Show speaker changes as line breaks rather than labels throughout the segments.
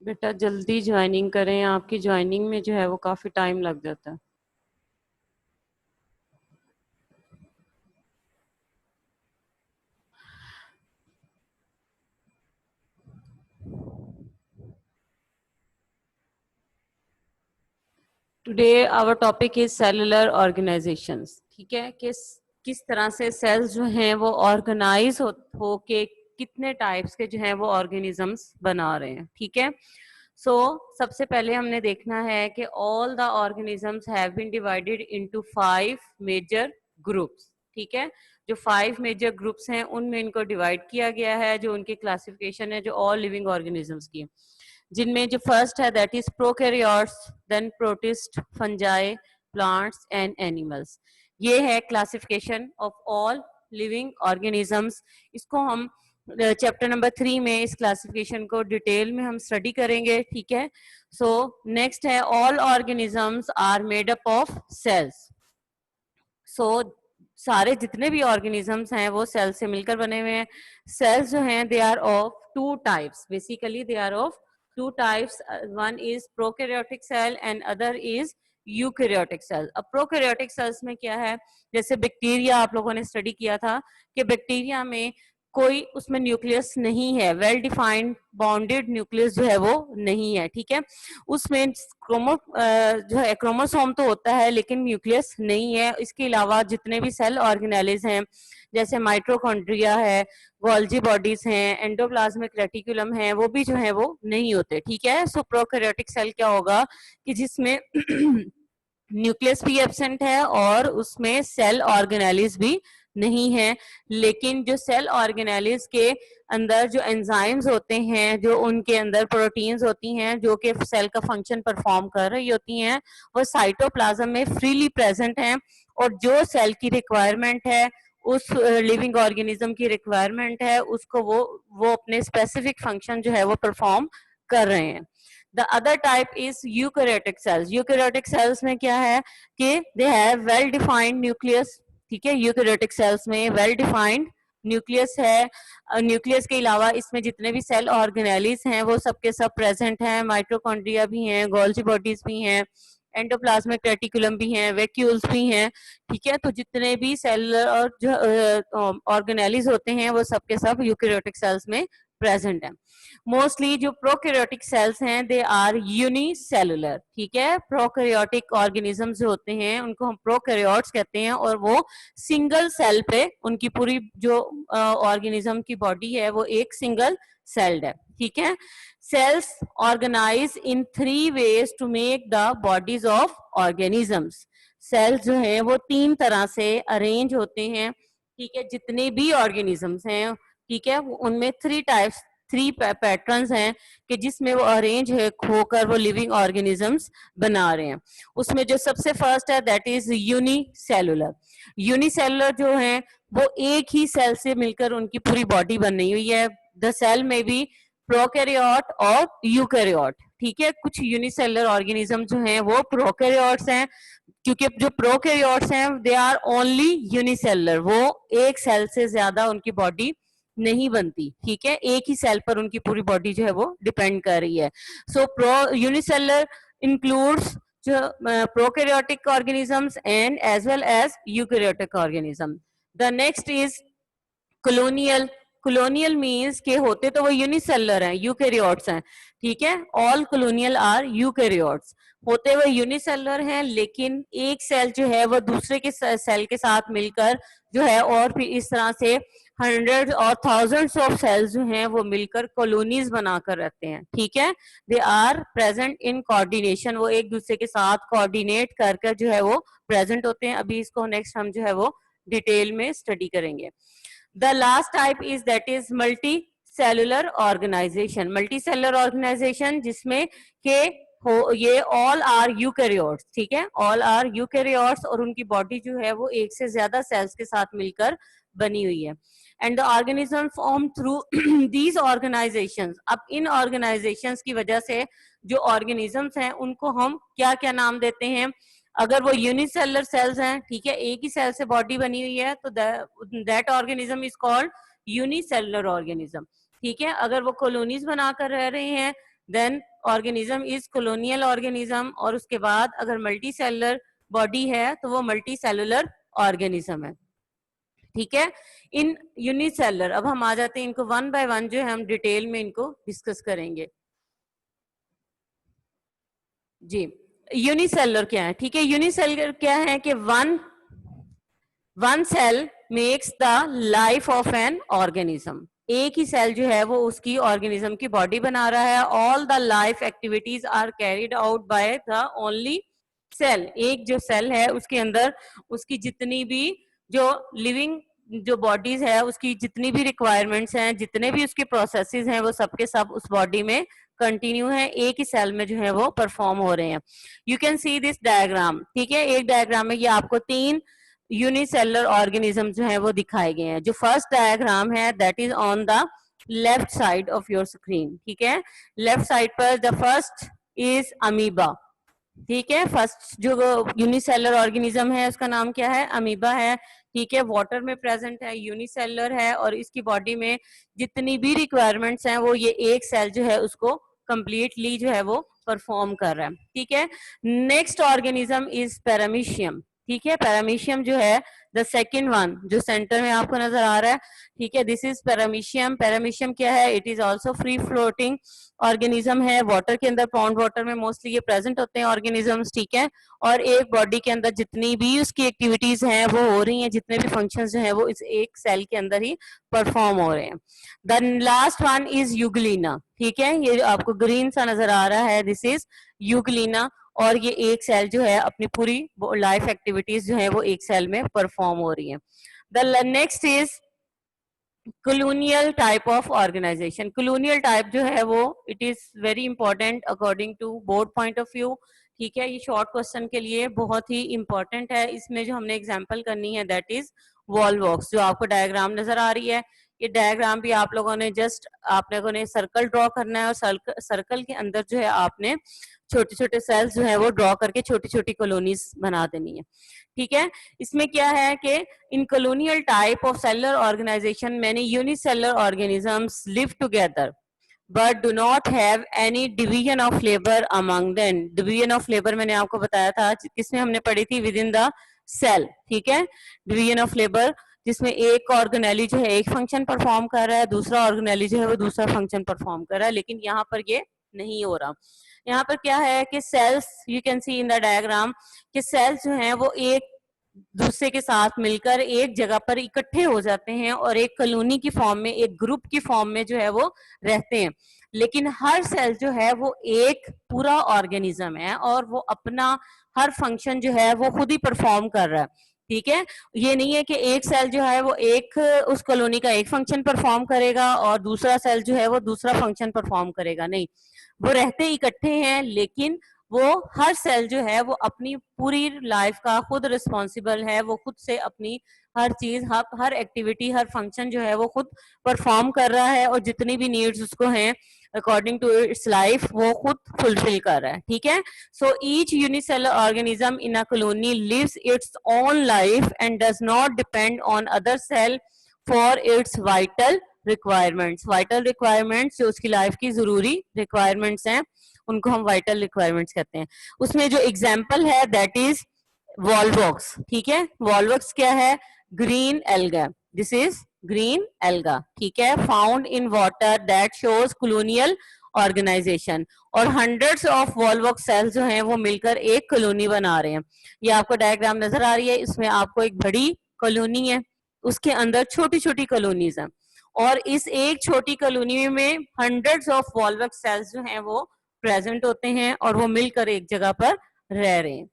बेटा जल्दी ज्वाइनिंग करें, आपकी ज्वाइनिंग में जो है वो काफी टाइम लग जाता है। Today our topic is cellular organisations. ठीक है, किस तरह से सेल्स जो हैं वो ऑर्गेनाइज हो के कितने टाइप्स के जो हैं वो ऑर्गेनिजम्स बना रहे हैं। ठीक है, सो सबसे पहले हमने देखना है कि all the organisms have been divided into 5 major groups. ठीक है, जो 5 मेजर ग्रुप्स हैं उनमें इनको डिवाइड किया गया है, जो उनकी क्लासिफिकेशन है जो ऑल लिविंग ऑर्गेनिजम्स की, जिनमें जो फर्स्ट है that is prokaryotes, then protist, fungi, plants and animals. ये है classification of all living organisms. इसको हम चैप्टर नंबर 3 में इस क्लासिफिकेशन को डिटेल में हम स्टडी करेंगे। ठीक है, सो नेक्स्ट है all organisms are made up of cells. So सारे जितने भी ऑर्गेनिजम्स हैं वो सेल से मिलकर बने हुए हैं। सेल्स जो हैं they are of two types, basically they are of two types, one is prokaryotic cell and other is eukaryotic cell. अब प्रोकैरियोटिक सेल्स में क्या है, जैसे बैक्टीरिया आप लोगों ने स्टडी किया था कि बैक्टीरिया में कोई उसमें न्यूक्लियस नहीं है, वेल डिफाइंड बाउंडेड न्यूक्लियस जो है वो नहीं है। ठीक है, उसमें जो है क्रोमोसोम तो होता है लेकिन न्यूक्लियस नहीं है। इसके अलावा जितने भी सेल ऑर्गेनेलिज हैं जैसे माइटोकॉन्ड्रिया है, गोल्जी बॉडीज हैं, एंडोप्लाज्मिक रेटिकुलम है, वो भी जो है वो नहीं होते। ठीक है, सो प्रोकैरियोटिक सेल क्या होगा कि जिसमें न्यूक्लियस भी एब्सेंट है और उसमें सेल ऑर्गेनेलिज भी नहीं है, लेकिन जो सेल ऑर्गेनेलिज के अंदर जो एंजाइम्स होते हैं, जो उनके अंदर प्रोटीन्स होती हैं जो कि सेल का फंक्शन परफॉर्म कर रही होती हैं, वो साइटोप्लाज्म में फ्रीली प्रेजेंट हैं। और जो सेल की रिक्वायरमेंट है, उस लिविंग ऑर्गेनिज्म की रिक्वायरमेंट है, उसको वो अपने स्पेसिफिक फंक्शन जो है वो परफॉर्म कर रहे हैं। The other type is eukaryotic cells. Eukaryotic cells में क्या है कि they have well defined nucleus। ठीक है, यूकैरियोटिक सेल्स में वेल डिफाइंड न्यूक्लियस है। न्यूक्लियस के अलावा इसमें जितने भी सेल ऑर्गेनेलिज हैं वो सबके सब प्रेजेंट हैं, माइटोकॉन्ड्रिया भी हैं, गोल्जी बॉडीज भी हैं, एंडोप्लाज्मिक रेटिकुलम भी हैं, वैक्यूल्स भी हैं। ठीक है, तो जितने भी सेलुलर और जो ऑर्गेनेलिज होते हैं वो सबके सब यूकैरियोटिक सेल्स में प्रेजेंट है। मोस्टली जो प्रोकैरियोटिक सेल्स हैं दे आर यूनिसेलुलर। ठीक है, प्रोकैरियोटिक ऑर्गेनिजम्स जो होते हैं उनको हम प्रोकैरियोट्स कहते हैं और वो सिंगल सेल पे उनकी पूरी जो ऑर्गेनिज्म की बॉडी है वो एक सिंगल सेल्ड है। ठीक है, cells organize in 3 ways to make the bodies of organisms. Cells जो है वो 3 तरह से अरेंज होते हैं। ठीक है, जितने भी ऑर्गेनिजम्स हैं, ठीक है, उनमें 3 पैटर्न्स हैं कि जिसमें वो अरेंज है होकर वो लिविंग ऑर्गेनिजम्स बना रहे हैं। उसमें जो सबसे फर्स्ट है दैट इज यूनिसेलुलर। यूनिसेलुलर जो है वो एक ही सेल से मिलकर उनकी पूरी बॉडी बनी हुई है। द सेल में भी प्रोकैरियोट और यूकैरियोट। ठीक है, कुछ यूनिसेलुलर ऑर्गेनिज्म जो हैं वो प्रोकैरियोट्स हैं, क्योंकि जो प्रोकैरियोट्स हैं दे आर ओनली यूनिसेलुलर, वो एक सेल से ज्यादा उनकी बॉडी नहीं बनती। ठीक है, एक ही सेल पर उनकी पूरी बॉडी जो है वो डिपेंड कर रही है। सो प्रो यूनिसेलुलर इंक्लूड्स जो prokaryotic organisms and as well as eukaryotic organism. The next is colonial. Colonial means के होते तो वो यूनिसेलुलर हैं, यूकैरियोट्स हैं। ठीक है, ऑल कॉलोनियल आर यूकैरियोट्स, होते हुए यूनिसेलुलर हैं लेकिन एक सेल जो है वो दूसरे के सेल के साथ मिलकर जो है और फिर इस तरह से हंड्रेड और थाउजेंड्स ऑफ सेल्स जो हैं वो मिलकर कॉलोनीज बनाकर रहते हैं। ठीक है, they are present in coordination, वो एक दूसरे के साथ कोऑर्डिनेट करके जो है वो प्रेजेंट होते हैं। अभी इसको नेक्स्ट हम जो है वो डिटेल में स्टडी करेंगे। The last type is that is multicellular organization. Multicellular organization जिसमें के हो ये all are eukaryotes। ठीक है, all are eukaryotes और उनकी बॉडी जो है वो एक से ज्यादा सेल्स के साथ मिलकर बनी हुई है। And the organism formed through these organizations। अब इन organizations की वजह से जो organisms हैं उनको हम क्या क्या नाम देते हैं? अगर वो यूनिसेलुलर सेल्स हैं, ठीक है, एक ही सेल से बॉडी बनी हुई है, तो that organism is called unicellular organism. ठीक है, अगर वो कॉलोनीज बनाकर रह रहे हैं then organism is colonial organism, और उसके बाद अगर मल्टी सेलुलर बॉडी है तो वो मल्टी सेलुलर ऑर्गेनिज्म है। ठीक है, इन यूनिसेलर, अब हम आ जाते हैं इनको वन बाय वन जो है हम डिटेल में इनको डिस्कस करेंगे। जी, यूनिसेलर क्या है? ठीक है, यूनिसेलर क्या है कि one cell makes the life of an organism. एक ही सेल जो है वो उसकी ऑर्गेनिज्म की बॉडी बना रहा है। All the life activities are carried out by the only cell. एक जो सेल है उसके अंदर उसकी जितनी भी जो लिविंग जो बॉडीज है उसकी जितनी भी रिक्वायरमेंट्स हैं, जितने भी उसके प्रोसेसेस हैं, वो सबके सब उस बॉडी में कंटिन्यू है, एक ही सेल में जो है वो परफॉर्म हो रहे हैं। You can see this diagram. ठीक है, एक डायग्राम में ये आपको 3 यूनिसेलर ऑर्गेनिज्म जो है वो दिखाए गए हैं। जो फर्स्ट डायग्राम है that is on the left side of your screen. ठीक है, लेफ्ट साइड पर द फर्स्ट इज अमीबा। ठीक है, फर्स्ट जो यूनिसेलर ऑर्गेनिज्म है उसका नाम क्या है? अमीबा है। ठीक है, वाटर में प्रेजेंट है, यूनिसेलर है, और इसकी बॉडी में जितनी भी रिक्वायरमेंट्स हैं वो ये एक सेल जो है उसको कंप्लीटली जो है वो परफॉर्म कर रहा है। ठीक है, नेक्स्ट ऑर्गेनिज्म इज पैरामीशियम। ठीक है, पैरामीशियम जो है द सेकेंड वन जो सेंटर में आपको नजर आ रहा है। ठीक है, दिस इज पैरामीशियम। पैरामीशियम क्या है? It is also free floating organism है, वाटर के अंदर, पॉन्ड वाटर में मोस्टली ये प्रेजेंट होते हैं ऑर्गेनिजम्स। ठीक है, और एक बॉडी के अंदर जितनी भी उसकी एक्टिविटीज हैं वो हो रही हैं, जितने भी फंक्शंस जो हैं वो इस एक सेल के अंदर ही परफॉर्म हो रहे हैं। The last one is Euglena. ठीक है, ये आपको ग्रीन सा नजर आ रहा है, दिस इज यूग्लिना, और ये एक सेल जो है अपनी पूरी लाइफ एक्टिविटीज जो है वो एक सेल में परफॉर्म हो रही है। The next is colonial type of organization। colonial type जो है वो it is very important according to board point of view। ठीक है, ये शॉर्ट क्वेश्चन के लिए बहुत ही इंपॉर्टेंट है। इसमें जो हमने एग्जांपल करनी है दैट इज वॉलवॉक्स। जो आपको डायग्राम नजर आ रही है, ये डायग्राम भी आप लोगों ने जस्ट आप लोगों ने सर्कल ड्रॉ करना है, और सर्कल के अंदर जो है आपने छोटे छोटे सेल्स जो है वो ड्रॉ करके छोटी छोटी कॉलोनीज बना देनी है। ठीक है, इसमें क्या है कि इन colonial type of cellular organization many unicellular organisms live together but do not have any division of labor among them। division of labor मैंने आपको बताया था, किसमें हमने पढ़ी थी? Within the cell. ठीक है, डिवीजन ऑफ लेबर जिसमें एक ऑर्गेनेली जो है एक फंक्शन परफॉर्म कर रहा है, दूसरा ऑर्गेनेली जो है वो दूसरा फंक्शन परफॉर्म कर रहा है, लेकिन यहाँ पर ये नहीं हो रहा। यहाँ पर क्या है कि cells, you can see in the diagram कि सेल्स जो हैं वो एक दूसरे के साथ मिलकर एक जगह पर इकट्ठे हो जाते हैं और एक कॉलोनी की फॉर्म में, एक ग्रुप की फॉर्म में जो है वो रहते हैं। लेकिन हर सेल जो है वो एक पूरा ऑर्गेनिज्म है और वो अपना हर फंक्शन जो है वो खुद ही परफॉर्म कर रहा है। ठीक है, ये नहीं है कि एक सेल जो है वो एक उस कॉलोनी का एक फंक्शन परफॉर्म करेगा और दूसरा सेल जो है वो दूसरा फंक्शन परफॉर्म करेगा, नहीं, वो रहते इकट्ठे हैं, लेकिन वो हर सेल जो है वो अपनी पूरी लाइफ का खुद रिस्पॉन्सिबल है, वो खुद से अपनी हर चीज, हर एक्टिविटी, हर फंक्शन जो है वो खुद परफॉर्म कर रहा है, और जितनी भी नीड्स उसको हैं अकॉर्डिंग टू इट्स लाइफ वो खुद फुलफिल कर रहा है। ठीक है, so each unicellular organism in a colony lives its own life and does not depend on other cell for its vital requirements. Vital requirements जो उसकी लाइफ की जरूरी रिक्वायरमेंट्स हैं उनको हम वाइटल रिक्वायरमेंट्स कहते हैं। उसमें जो एग्जाम्पल है दैट इज वॉलवॉक्स। ठीक है, वॉलवॉक्स क्या है? Green alga, this is green alga. ठीक है, found in water that shows colonial organisation, और हंड्रेड्स ऑफ वॉलवॉक्स सेल्स जो हैं वो मिलकर एक कॉलोनी बना रहे हैं। ये आपको डायग्राम नजर आ रही है, इसमें आपको एक बड़ी कॉलोनी है, उसके अंदर छोटी छोटी कॉलोनीज हैं, और इस एक छोटी कॉलोनी में हंड्रेड्स ऑफ वॉलवॉक्स सेल्स जो हैं वो प्रेजेंट होते हैं और वो मिलकर एक जगह पर रह रहे हैं।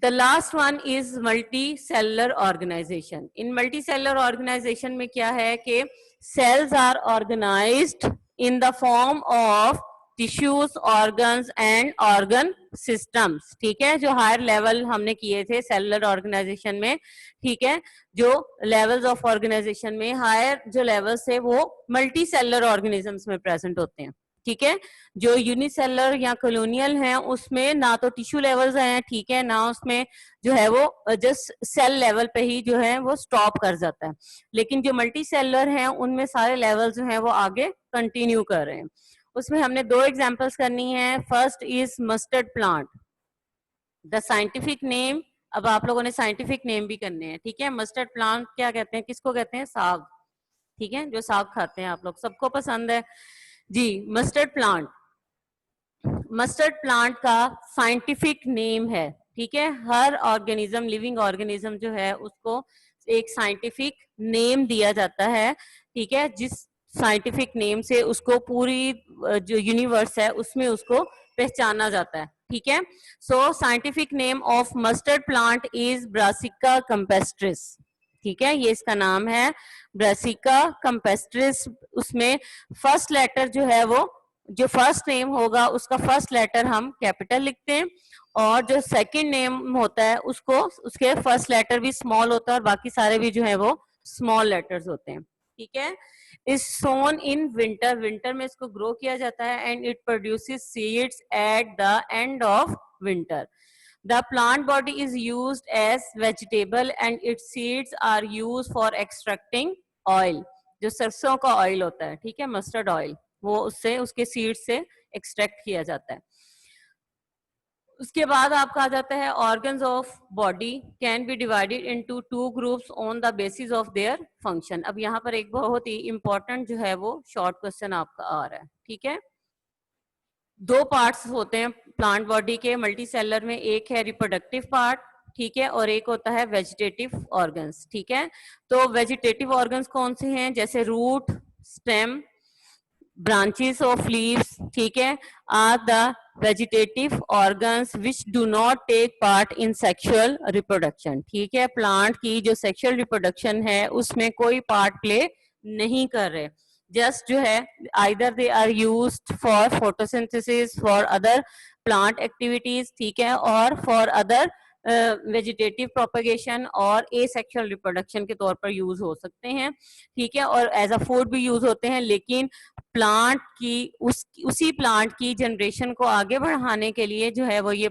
The last one is multicellular organization। in multicellular organization में क्या है कि cells are organized in the form of tissues, organs and organ systems। ठीक है, जो हायर लेवल हमने किए थे सेलुलर ऑर्गेनाइजेशन में, ठीक है, जो लेवल्स ऑफ ऑर्गेनाइजेशन में हायर जो लेवल्स है वो मल्टी सेलुलर ऑर्गेनिजम्स में प्रेजेंट होते हैं। ठीक है। जो यूनिसेलर या कॉलोनियल है उसमें ना तो टिश्यू लेवल्स हैं, ठीक है, ना उसमें जो है वो जस्ट सेल लेवल पे ही जो है वो स्टॉप कर जाता है। लेकिन जो मल्टी सेलर हैं उनमें सारे लेवल जो है वो आगे कंटिन्यू कर रहे हैं। उसमें हमने दो एग्जांपल्स करनी है। First is mustard plant. The scientific name, अब आप लोगों ने साइंटिफिक नेम भी करने हैं, ठीक है। मस्टर्ड प्लांट क्या कहते हैं, किसको कहते हैं, साग, ठीक है, जो साग खाते हैं आप लोग, सबको पसंद है जी। मस्टर्ड प्लांट, मस्टर्ड प्लांट का साइंटिफिक नेम है, ठीक है। हर ऑर्गेनिज्म, लिविंग ऑर्गेनिज्म जो है उसको एक साइंटिफिक नेम दिया जाता है, ठीक है, जिस साइंटिफिक नेम से उसको पूरी जो यूनिवर्स है उसमें उसको पहचाना जाता है, ठीक है। सो scientific name of mustard plant is brassica campestris, ठीक है, ये इसका नाम है ब्रासिका कैम्पेस्ट्रिस। उसमें फर्स्ट लेटर जो है वो, जो फर्स्ट नेम होगा उसका फर्स्ट लेटर हम कैपिटल लिखते हैं, और जो सेकंड नेम होता है उसको, उसके फर्स्ट लेटर भी स्मॉल होता है और बाकी सारे भी जो है वो स्मॉल लेटर्स होते हैं, ठीक है। Is sown in winter, winter में इसको ग्रो किया जाता है, and it produces seeds at the end of winter. The plant body is used as vegetable and its seeds are used for extracting oil. जो सरसों का ऑयल होता है, ठीक है, मस्टर्ड ऑयल, वो उससे, उसके सीड से एक्सट्रैक्ट किया जाता है। उसके बाद आपका आ जाता है organs of body can be divided into two groups on the basis of their function. अब यहाँ पर एक बहुत ही इंपॉर्टेंट जो है वो शॉर्ट क्वेश्चन आपका आ रहा है, ठीक है। दो पार्ट्स होते हैं प्लांट बॉडी के मल्टी सेलर में, एक है रिप्रोडक्टिव पार्ट, ठीक है, और एक होता है वेजिटेटिव ऑर्गन्स, ठीक है। तो वेजिटेटिव ऑर्गन्स कौन से हैं, जैसे root, stem, branches of leaves, ठीक है, are the vegetative organs which do not take part in sexual reproduction, ठीक है। प्लांट की जो सेक्सुअल रिप्रोडक्शन है उसमें कोई पार्ट प्ले नहीं कर रहे, जस्ट जो है either they are used for photosynthesis, for other plant activities, ठीक है, और for other वेजिटेटिव प्रोपगेशन और एसेक्सुअल रिप्रोडक्शन के तौर पर यूज हो सकते हैं, ठीक है, और एज अ फूड भी यूज होते हैं। लेकिन प्लांट की उसी प्लांट की जनरेशन को आगे बढ़ाने के लिए जो है वो ये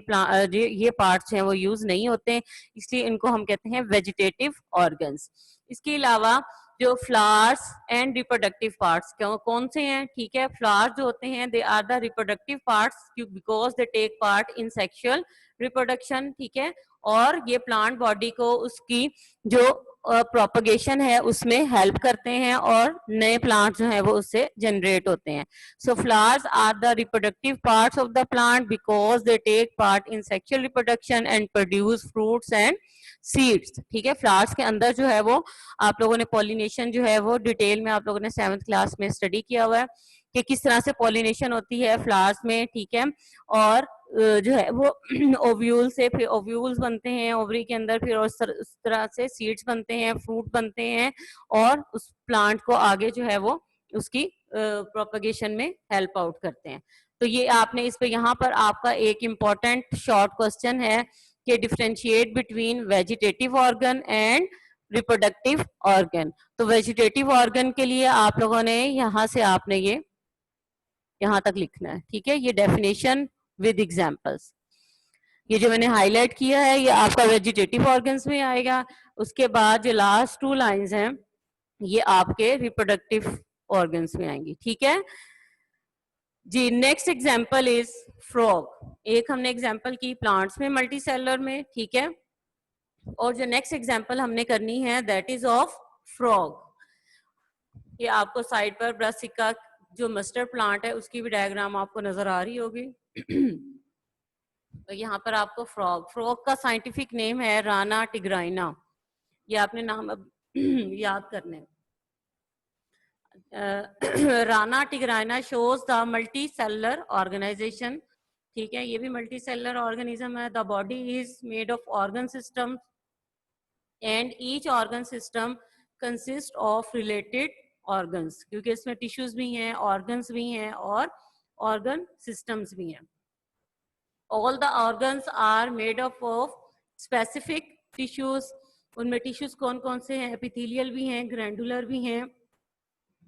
पार्ट्स हैं वो यूज नहीं होते, इसलिए इनको हम कहते हैं वेजिटेटिव ऑर्गन्स। इसके अलावा जो फ्लावर्स एंड रिप्रोडक्टिव पार्ट्स कौन से हैं, ठीक है। फ्लावर्स जो होते हैं they are the reproductive parts because they take part in sexual reproduction, ठीक है, और ये प्लांट बॉडी को उसकी जो प्रोपगेशन है उसमें हेल्प करते हैं और नए प्लांट जो है वो उससे जनरेट होते हैं। So flowers are the reproductive parts of the plant because they take part in sexual reproduction and produce fruits and seeds, ठीक है। फ्लावर्स के अंदर जो है वो आप लोगों ने पॉलिनेशन जो है वो डिटेल में आप लोगों ने 7th क्लास में स्टडी किया हुआ है कि किस तरह से पॉलिनेशन होती है फ्लावर्स में, ठीक है। और जो है वो ओव्यूल से फिर ओव्यूल्स बनते हैं ओवरी के अंदर, फिर उस तरह से सीड्स बनते हैं, फ्रूट बनते हैं, और उस प्लांट को आगे जो है वो उसकी प्रोपगेशन में हेल्प आउट करते हैं। तो ये आपने इस पे यहाँ पर आपका एक इम्पॉर्टेंट शॉर्ट क्वेश्चन है कि differentiate between vegetative organ and reproductive organ. तो वेजिटेटिव ऑर्गन के लिए आप लोगों ने यहाँ से आपने ये यहाँ तक लिखना है, ठीक है, ये डेफिनेशन विद एग्जांपल्स। ये जो मैंने हाईलाइट किया है ये आपका वेजिटेटिव ऑर्गन्स में आएगा। उसके बाद जो लास्ट 2 लाइंस हैं ये आपके रिप्रोडक्टिव ऑर्गन्स में आएंगी, ठीक है जी। Next example is frog. एक हमने एग्जांपल की प्लांट्स में मल्टी सेलर में, ठीक है, और जो नेक्स्ट एग्जांपल हमने करनी है दैट इज ऑफ फ्रॉग। ये आपको साइड पर ब्रासिका जो मस्टर्ड प्लांट है उसकी भी डायग्राम आपको नजर आ रही होगी। तो यहाँ पर आपको फ्रॉग, फ्रॉग का साइंटिफिक नेम है राना टिग्राइना, ये आपने नाम अब याद करने। Rana tigrina shows the multicellular organization, ठीक है, ये भी मल्टी सेलर ऑर्गेनिज्म है। The body is made of organ system and each organ system consist of related organs, क्योंकि इसमें टिश्यूज भी हैं, ऑर्गन्स भी हैं और ऑर्गन सिस्टम्स भी हैं। All the organs are made up of specific tissues. उनमें टिश्यूज कौन कौन से हैं, एपिथेलियल भी हैं, ग्रैंडुलर भी हैं,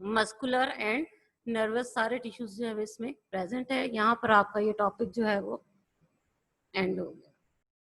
मस्कुलर एंड नर्वस सारे टिश्यूज जो है इसमें प्रेजेंट है। यहाँ पर आपका ये टॉपिक जो है वो एंड हो गया।